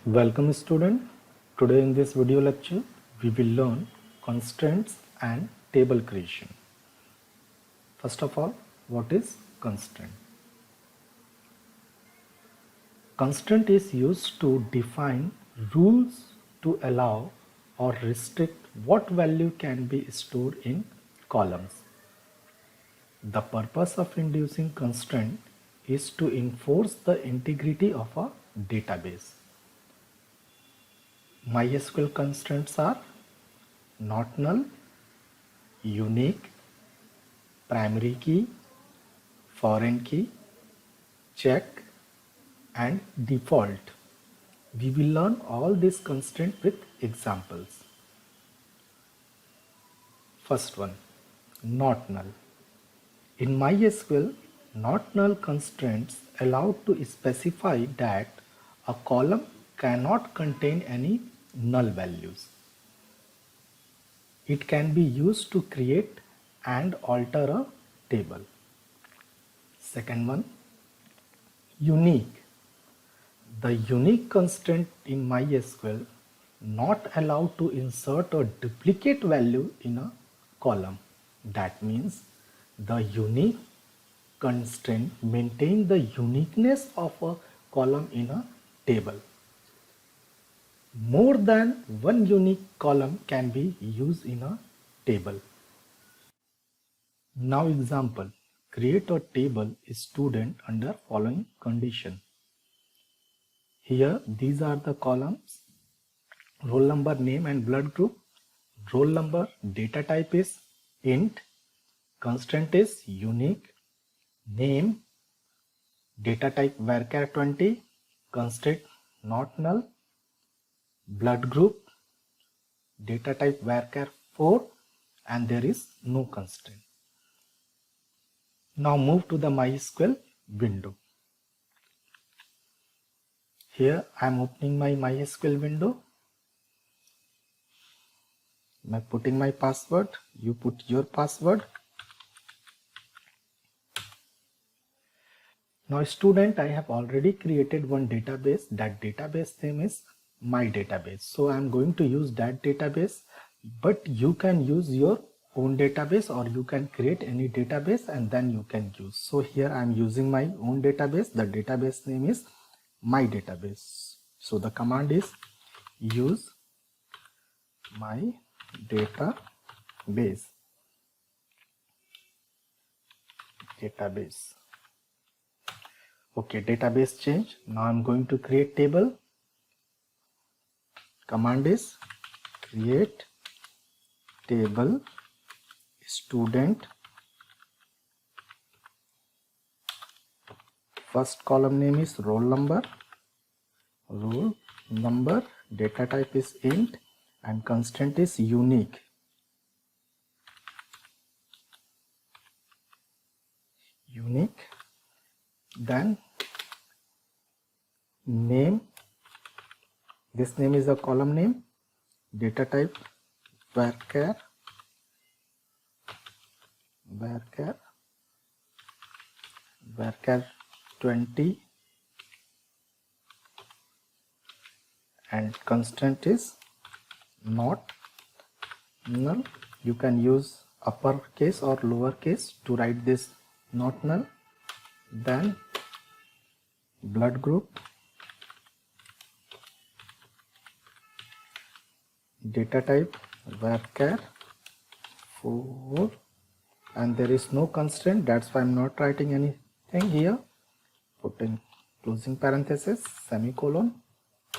Welcome student. Today in this video lecture we will learn constraints and table creation. First of all, what is constraint? Constraint is used to define rules to allow or restrict what value can be stored in columns. The purpose of introducing constraint is to enforce the integrity of a database. MySQL constraints are not null, unique, primary key, foreign key, check, and default. We will learn all these constraints with examples. First one, not null. In MySQL, not null constraints allow to specify that a column cannot contain any null values. It can be used to create and alter a table. Second one, unique. The unique constraint in MySQL not allowed to insert or duplicate value in a column. That means the unique constraint maintain the uniqueness of a column in a table. More than one unique column can be used in a table. Now example, create a table student under following condition. Here these are the columns: roll number, name and blood group. Roll number data type is int, constraint is unique, name data type varchar 20, constraint not null, blood group data type varchar 4, and there is no constraint. Now move to the MySQL window. Here I am opening my MySQL window. I am putting my password. You put your password. Now student, I have already created one database. That database name is my database. So I am going to use that database, but you can use your own database or you can create any database and then you can use. So here I am using my own database. The database name is my database. So the command is use my database. Okay, database change. Now I'm going to create table. Command is create table student. First column name is roll number, data type is int, and constraint is unique. Then name, this name is a column name, data type varchar 20, and constraint is not null. You can use uppercase or lowercase to write this not null. Then blood group data type varchar 4, and there is no constraint, that's why I'm not writing anything here. Put in closing parenthesis, semicolon,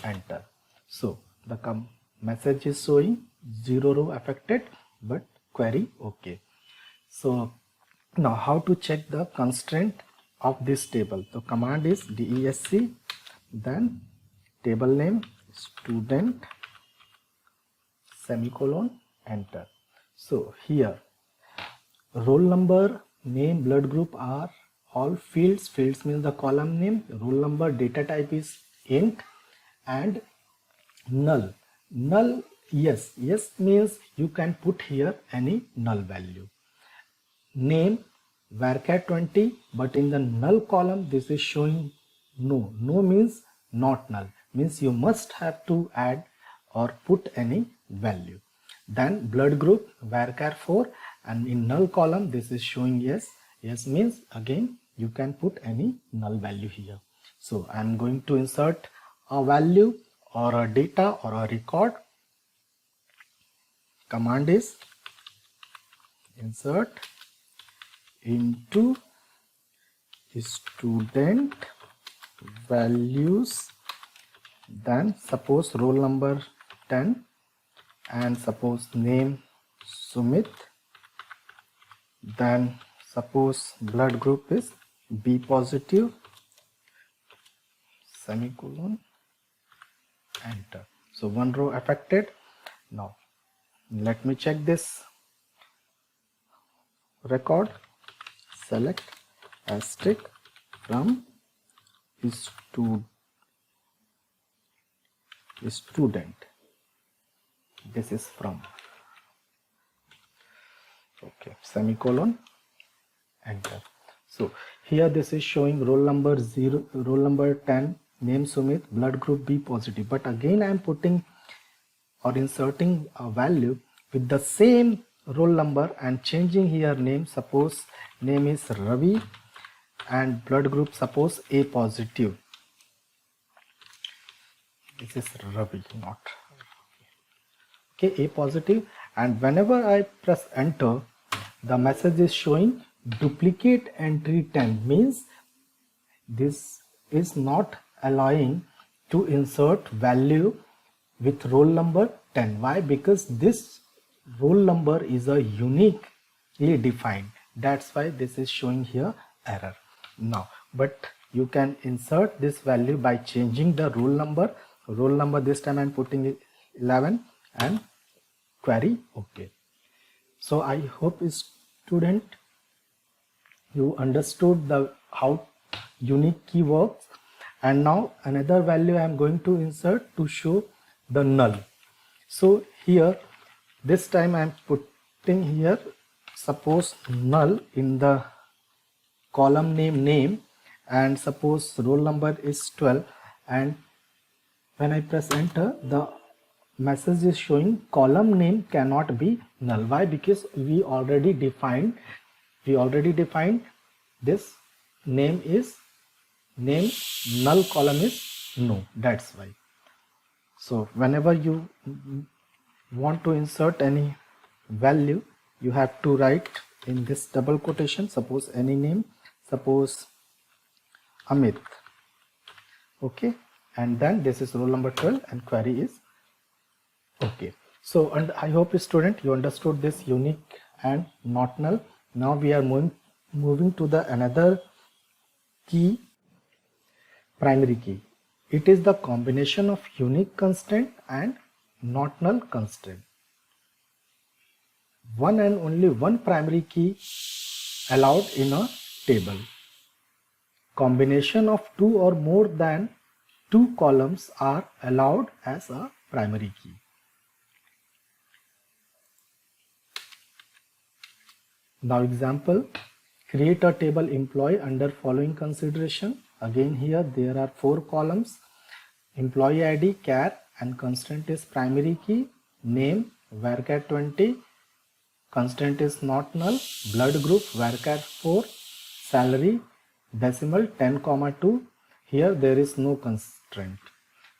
enter. So the message is showing 0 row affected but query okay. So now how to check the constraint of this table? The command is desc, then table name student, semicolon, enter. So here roll number, name, blood group are all fields. Fields means the column name. Roll number data type is int, and null yes means you can put here any null value. Name varchar 20, but in the null column this is showing no means not null. means you must have to add or put any value. Then blood group varchar 4, and in null column this is showing yes. Yes means again you can put any null value here. So I am going to insert a value or a data or a record. Command is insert into student values, then suppose roll number 10 and suppose name Sumit, then suppose blood group is B positive, semicolon, enter. So one row affected. Now let me check this record, select asterisk from student, this is from, okay, semicolon, enter. So here this is showing roll number 0, roll number 10, name Sumit, blood group B positive, but again I am putting or inserting a value with the same roll number and changing here name. Suppose name is Ravi and blood group suppose A positive. This is Ravi, not okay, A positive, and whenever I press enter, the message is showing duplicate entry 10, means this is not allowing to insert value with roll number 10. Why? Because this roll number is a uniquely defined. That's why this is showing here error. Now, but you can insert this value by changing the roll number. Roll number this time I'm putting 11 and query OK. So I hope student you understood the how unique key works. And now another value I am going to insert to show the null. So here this time I am putting here suppose null in the column name and suppose roll number is 12, and when I press enter the message is showing column name cannot be null. Why? Because we already defined this name is name, null column is no, that's why. So whenever you want to insert any value, you have to write in this double quotation, suppose any name, suppose Amit, okay, and then this is roll number 12 and query is okay. So, and I hope student you understood this unique and not null. Now we are moving to the another key, primary key. It is the combination of unique constraint and not null constraint. One and only one primary key allowed in a table. Combination of two or more than two columns are allowed as a primary key. Now example, create a table employee under following consideration. Again here there are 4 columns, employee ID char and constraint is primary key, name varchar 20, constraint is not null, blood group varchar 4, salary decimal 10,2, here there is no constraint.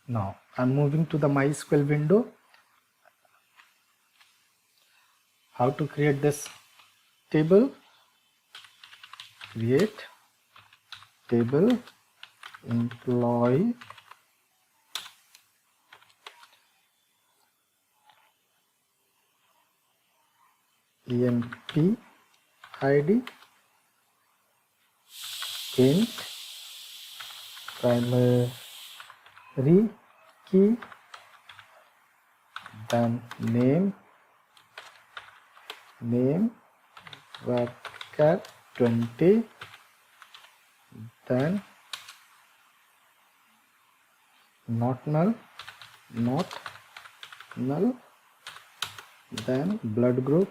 Now I am moving to the MySQL window. How to create this table? Create table employee emp id int primary key, then name varchar 20, then not null, then blood group,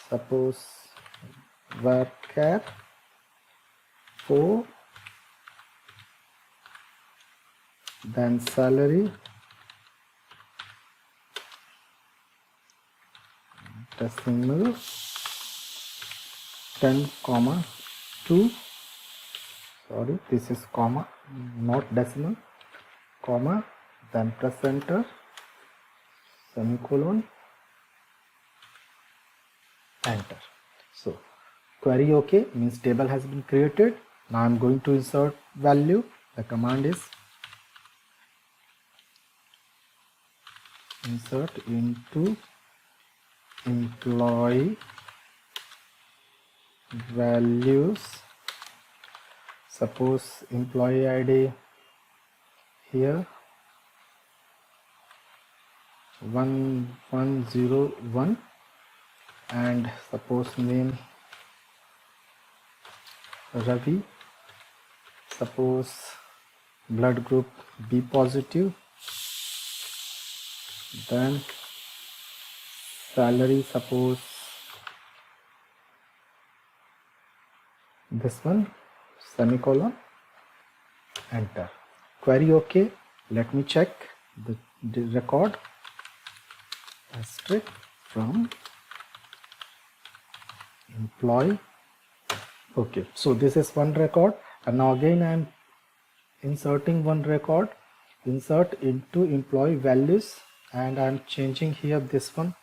suppose varchar 4, then salary, decimal 10 comma 2, sorry, this is comma, not decimal, comma, then press enter, semicolon, enter. So query OK means table has been created. Now I'm going to insert value. The command is insert into employee values. Suppose employee ID here 1101, and suppose name Ravi, suppose blood group B positive, then salary, suppose this one, semicolon, enter. Query OK. Let me check the record, asterisk from employee. Okay, so this is one record, and now again I am inserting one record, insert into employee values, and I am changing here this one.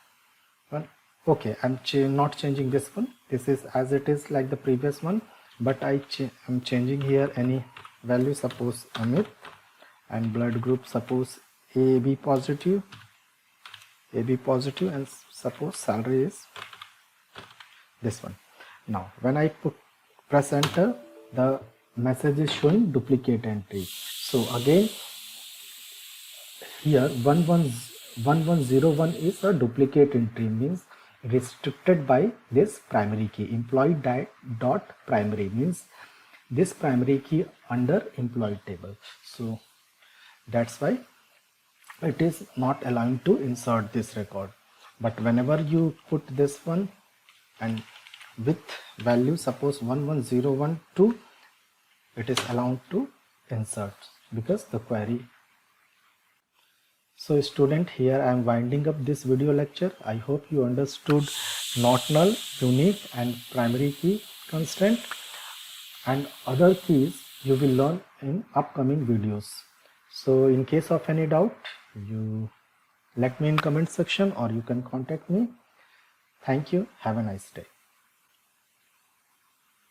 Okay, I'm not changing this one. This is as it is like the previous one, but I'm changing here any value, suppose Amit, and blood group suppose AB positive, and suppose salary is this one. Now when I press enter, the message is showing duplicate entry. So again here 1101 is a duplicate entry, means restricted by this primary key. Employee dot primary means this primary key under employee table. So that's why it is not allowing to insert this record. But whenever you put this one and with value suppose 11012, it is allowed to insert because the query. So student, here I am winding up this video lecture. I hope you understood not null, unique and primary key constraint, and other keys you will learn in upcoming videos. So in case of any doubt, you let me in comment section or you can contact me. Thank you. Have a nice day.